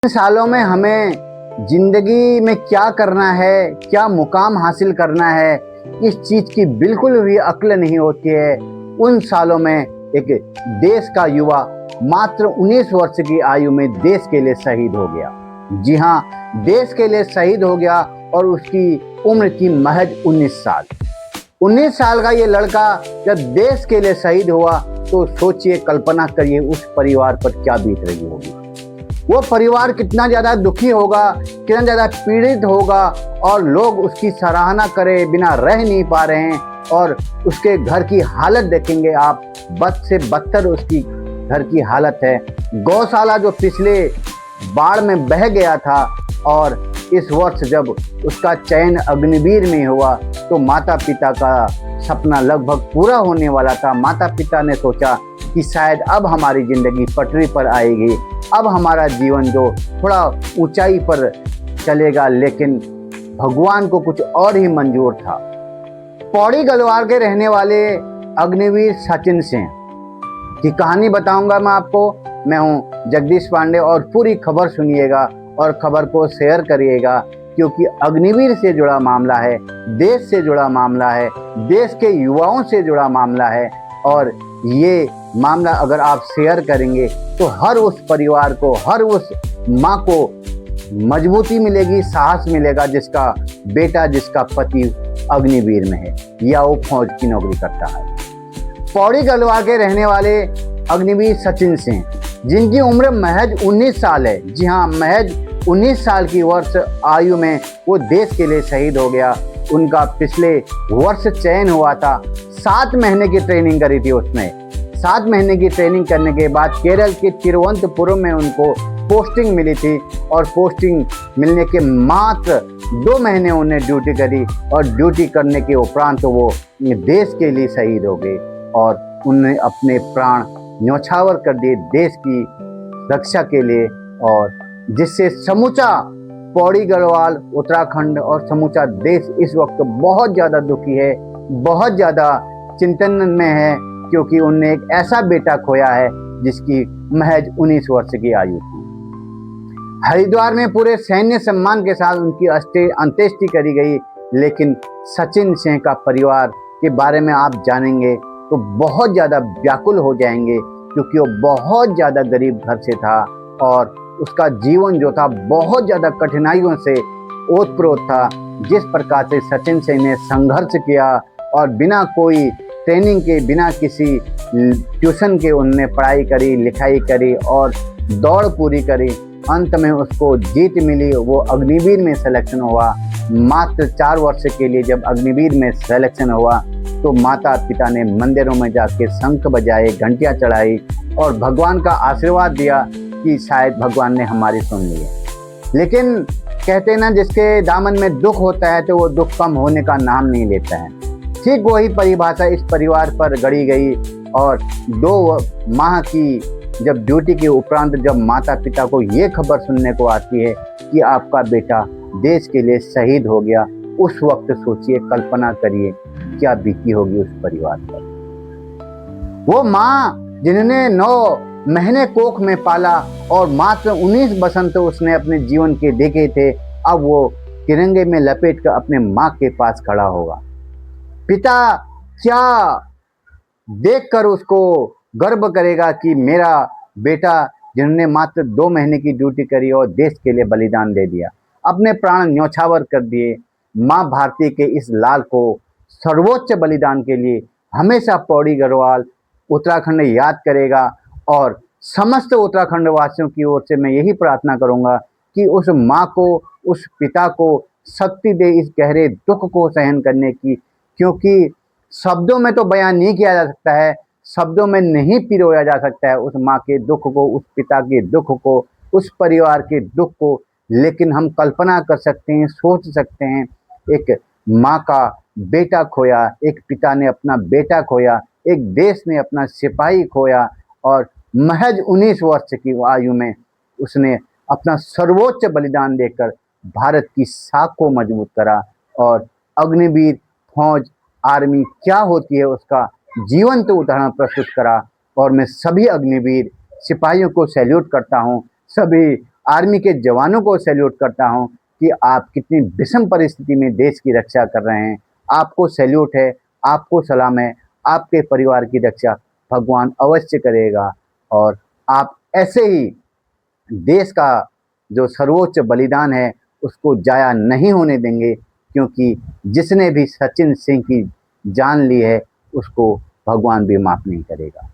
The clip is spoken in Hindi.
इन सालों में हमें जिंदगी में क्या करना है, क्या मुकाम हासिल करना है, इस चीज की बिल्कुल भी अक्ल नहीं होती है। उन सालों में एक देश का युवा मात्र 19 वर्ष की आयु में देश के लिए शहीद हो गया। जी हाँ, देश के लिए शहीद हो गया और उसकी उम्र थी महज 19 साल। 19 साल का ये लड़का जब देश के लिए शहीद हुआ तो सोचिए, कल्पना करिए उस परिवार पर क्या बीत रही होगी। वो परिवार कितना ज़्यादा दुखी होगा, कितना ज़्यादा पीड़ित होगा, और लोग उसकी सराहना करे बिना रह नहीं पा रहे हैं। और उसके घर की हालत देखेंगे आप, बद से बदतर उसकी घर की हालत है। गौशाला जो पिछले बाढ़ में बह गया था, और इस वर्ष जब उसका चयन अग्निवीर में हुआ तो माता पिता का सपना लगभग पूरा होने वाला था। माता पिता ने सोचा कि शायद अब हमारी ज़िंदगी पटरी पर आएगी, अब हमारा जीवन जो थोड़ा ऊंचाई पर चलेगा, लेकिन भगवान को कुछ और ही मंजूर था। पौड़ी गलवार के रहने वाले अग्निवीर सचिन सिंह की कहानी बताऊंगा मैं आपको। मैं हूं जगदीश पांडे और पूरी खबर सुनिएगा और खबर को शेयर करिएगा, क्योंकि अग्निवीर से जुड़ा मामला है, देश से जुड़ा मामला है, देश के युवाओं से जुड़ा मामला है। और ये मामला अगर आप शेयर करेंगे तो हर उस परिवार को, हर उस माँ को मजबूती मिलेगी, साहस मिलेगा, जिसका बेटा, जिसका पति अग्निवीर में है या वो फौज की नौकरी करता है। पौड़ी गलवार के रहने वाले अग्निवीर सचिन सिंह, जिनकी उम्र महज 19 साल है। जी हाँ, महज 19 साल की वर्ष आयु में वो देश के लिए शहीद हो गया। उनका पिछले वर्ष चयन हुआ था। 7 महीने की ट्रेनिंग करी थी उसने। 7 महीने की ट्रेनिंग करने के बाद केरल के तिरुवनंतपुरम में उनको पोस्टिंग मिली थी, और पोस्टिंग मिलने के मात्र 2 महीने उन्हें ड्यूटी करी, और ड्यूटी करने के उपरांत वो देश के लिए शहीद हो गए और उन्हें अपने प्राण न्यौछावर कर दिए देश की रक्षा के लिए। और जिससे समूचा पौड़ी गढ़वाल, उत्तराखंड और समूचा देश इस वक्त बहुत ज़्यादा दुखी है, बहुत ज़्यादा चिंतन में है, क्योंकि उनने एक ऐसा बेटा खोया है जिसकी महज 19 वर्ष की आयु थी। हरिद्वार में पूरे सैन्य सम्मान के साथ उनकी अंत्येष्टि करी गई, लेकिन सचिन सिंह का परिवार के बारे में आप जानेंगे तो बहुत ज़्यादा व्याकुल हो जाएंगे, क्योंकि वो बहुत ज़्यादा गरीब घर से था और उसका जीवन जो था बहुत ज़्यादा कठिनाइयों से ओतप्रोत था। जिस प्रकार से सचिन सिंह ने संघर्ष किया और बिना कोई ट्रेनिंग के, बिना किसी ट्यूशन के उन्होंने पढ़ाई करी, लिखाई करी और दौड़ पूरी करी, अंत में उसको जीत मिली। वो अग्निवीर में सिलेक्शन हुआ। मात्र 4 वर्ष के लिए जब अग्निवीर में सिलेक्शन हुआ तो माता पिता ने मंदिरों में जाके शंख बजाए, घंटियाँ चढ़ाई और भगवान का आशीर्वाद दिया कि शायद भगवान ने हमारी सुन ली है। लेकिन कहते ना, जिसके दामन में दुख होता है तो वो दुख कम होने का नाम नहीं लेता है। ठीक वही परिभाषा इस परिवार पर गढ़ी गई, और 2 माह की जब ड्यूटी के उपरांत जब माता पिता को ये खबर सुनने को आती है कि आपका बेटा देश के लिए शहीद हो गया, उस वक्त सोचिए, कल्पना करिए क्या बीती होगी उस परिवार पर। वो माँ जिन्होंने 9 महीने कोख में पाला और मात्र 19 बसंत उसने अपने जीवन के देखे थे, अब वो तिरंगे में लपेट कर अपने माँ के पास खड़ा होगा। पिता क्या देखकर उसको गर्व करेगा कि मेरा बेटा, जिन्होंने मात्र 2 महीने की ड्यूटी करी और देश के लिए बलिदान दे दिया, अपने प्राण न्यौछावर कर दिए, माँ भारती के इस लाल को सर्वोच्च बलिदान के लिए हमेशा पौड़ी गढ़वाल उत्तराखंड याद करेगा। और समस्त उत्तराखंड वासियों की ओर से मैं यही प्रार्थना करूंगा कि उस माँ को, उस पिता को शक्ति दे इस गहरे दुख को सहन करने की, क्योंकि शब्दों में तो बयान नहीं किया जा सकता है, शब्दों में नहीं पिरोया जा सकता है उस माँ के दुख को, उस पिता के दुख को, उस परिवार के दुख को। लेकिन हम कल्पना कर सकते हैं, सोच सकते हैं, एक माँ का बेटा खोया, एक पिता ने अपना बेटा खोया, एक देश ने अपना सिपाही खोया, और महज 19 वर्ष की आयु में उसने अपना सर्वोच्च बलिदान देकर भारत की साख को मजबूत करा। और अग्निवीर फौज, आर्मी क्या होती है उसका जीवंत उदाहरण प्रस्तुत करा। और मैं सभी अग्निवीर सिपाहियों को सैल्यूट करता हूँ, सभी आर्मी के जवानों को सैल्यूट करता हूं कि आप कितनी विषम परिस्थिति में देश की रक्षा कर रहे हैं। आपको सैल्यूट है, आपको सलाम है। आपके परिवार की रक्षा भगवान अवश्य करेगा और आप ऐसे ही देश का जो सर्वोच्च बलिदान है उसको जाया नहीं होने देंगे, क्योंकि जिसने भी सचिन सिंह की जान ली है उसको भगवान भी माफ नहीं करेगा।